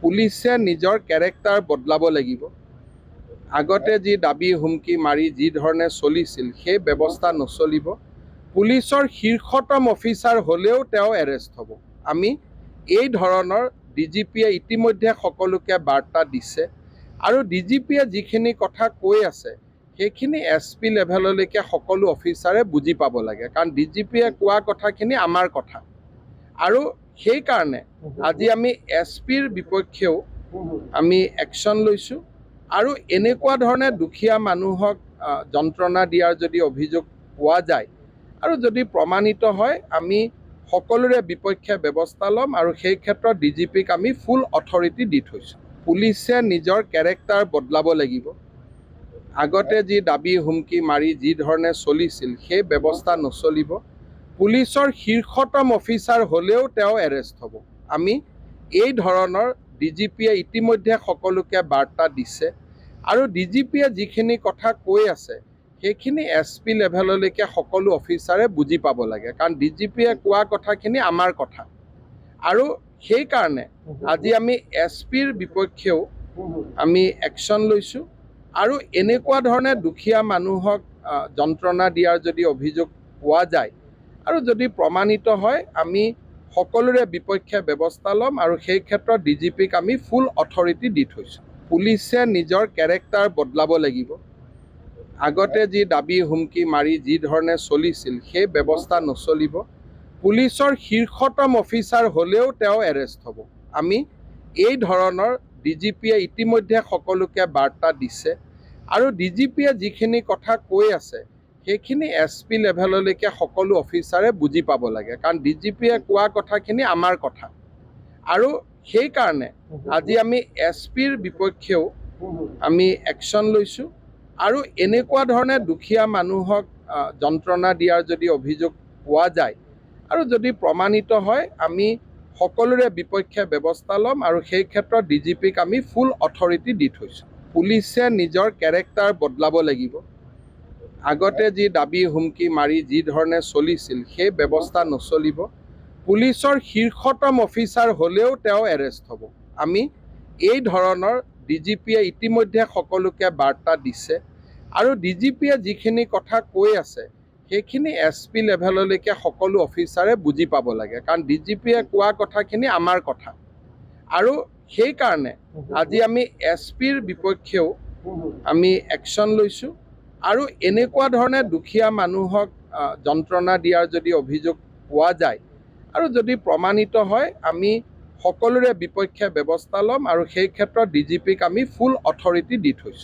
পুলিচে নিজৰ কেৰেক্টাৰ বদলাব লাগিব। আগতে যি দাবী হুমকি মাৰি যি ধৰণে চলিছিল সেই ব্যৱস্থা নচলিব। পুলিচৰ শীৰ্ষতম অফিচাৰ হ'লেও তেওঁ এৰেষ্ট হ'ব। আমি এই ধৰণৰ ডিজিপিয়ে ইতিমধ্যে সকলোকে বাৰ্তা দিছে আৰু ডিজিপিয়ে যিখিনি কথা কৈ আছে সেইখিনি SP লেভেললৈকে সকলো অফিচাৰে বুজি পাব লাগে, কাৰণ ডিজিপিয়ে কোৱা কথাখিনি আমাৰ কথা। আৰু সেইকাৰণে আজি আমি SPৰ বিপক্ষেও আমি একশ্যন লৈছোঁ আৰু এনেকুৱা ধৰণে দুখীয়া মানুহক যন্ত্ৰণা দিয়াৰ যদি অভিযোগ পোৱা যায় আৰু যদি প্ৰমাণিত হয় আমি সকলোৰে বিপক্ষে ব্যৱস্থা ল'ম আৰু সেই ক্ষেত্ৰত ডিজিপিক আমি ফুল অথৰিটি দি থৈছোঁ। পুলিচে নিজৰ কেৰেক্টাৰ বদলাব লাগিব। আগতে যি দাবী হুমকি মাৰি যি ধৰণে চলিছিল সেই ব্যৱস্থা নচলিব। পুলিচৰ শীৰ্ষতম অফিচাৰ হ'লেও তেওঁ এৰেষ্ট হ'ব। আমি এই ধৰণৰ ডিজিপিয়ে ইতিমধ্যে সকলোকে বাৰ্তা দিছে আৰু ডিজিপিয়ে যিখিনি কথা কৈ আছে সেইখিনি SP লেভেললৈকে সকলো অফিচাৰে বুজি পাব লাগে, কাৰণ ডিজিপিয়ে কোৱা কথাখিনি আমাৰ কথা। আৰু সেইকাৰণে আজি আমি SPৰ বিপক্ষেও আমি একশ্যন লৈছোঁ আৰু এনেকুৱা ধৰণে দুখীয়া মানুহক যন্ত্ৰণা দিয়াৰ যদি অভিযোগ পোৱা যায় আৰু যদি প্ৰমাণিত হয় আমি সকলোৰে বিপক্ষে ব্যৱস্থা ল'ম আৰু সেই ক্ষেত্ৰত ডিজিপিক আমি ফুল অথৰিটি দি থৈছোঁ। পুলিচে নিজৰ কেৰেক্টাৰ বদলাব লাগিব। আগতে যি দাবী হুমকি মাৰি যি ধৰণে চলিছিল সেই ব্যৱস্থা নচলিব। পুলিচৰ শীৰ্ষতম অফিচাৰ হ'লেও তেওঁ এৰেষ্ট হ'ব। আমি এই ধৰণৰ ডিজিপিয়ে ইতিমধ্যে সকলোকে বাৰ্তা দিছে আৰু ডিজিপিয়ে যিখিনি কথা কৈ আছে সেইখিনি SP লেভেললৈকে সকলো অফিচাৰে বুজি পাব লাগে, কাৰণ ডিজিপিয়ে কোৱা কথাখিনি আমাৰ কথা। আৰু সেইকাৰণে আজি আমি SPৰ বিপক্ষেও আমি একশ্যন লৈছোঁ আৰু এনেকুৱা ধৰণে দুখীয়া মানুহক যন্ত্ৰণা দিয়াৰ যদি অভিযোগ পোৱা যায় আৰু যদি প্ৰমাণিত হয় আমি সকলোৰে বিপক্ষে ব্যৱস্থা ল'ম আৰু সেই ক্ষেত্ৰত ডিজিপিক আমি ফুল অথৰিটি দি থৈছোঁ। পুলিচে নিজৰ কেৰেক্টাৰ বদলাব লাগিব। আগতে যি দাবী হুমকি মাৰি যি ধৰণে চলিছিল সেই ব্যৱস্থা নচলিব। পুলিচৰ শীৰ্ষতম অফিচাৰ হ'লেও তেওঁ এৰেষ্ট হ'ব। আমি এই ধৰণৰ ডিজিপিয়ে ইতিমধ্যে সকলোকে বাৰ্তা দিছে আৰু ডিজিপিয়ে যিখিনি কথা কৈ আছে সেইখিনি SP লেভেললৈকে সকলো অফিচাৰে বুজি পাব লাগে, কাৰণ ডিজিপিয়ে কোৱা কথাখিনি আমাৰ কথা। আৰু সেইকাৰণে আজি আমি SPৰ বিপক্ষেও আমি একশ্যন লৈছোঁ আৰু এনেকুৱা ধৰণে দুখীয়া মানুহক যন্ত্ৰণা দিয়াৰ যদি অভিযোগ পোৱা যায় আৰু যদি প্ৰমাণিত হয় আমি সকলোৰে বিপক্ষে ব্যৱস্থা ল'ম আৰু সেই ক্ষেত্ৰত ডিজিপিক আমি ফুল অথৰিটি দি থৈছোঁ।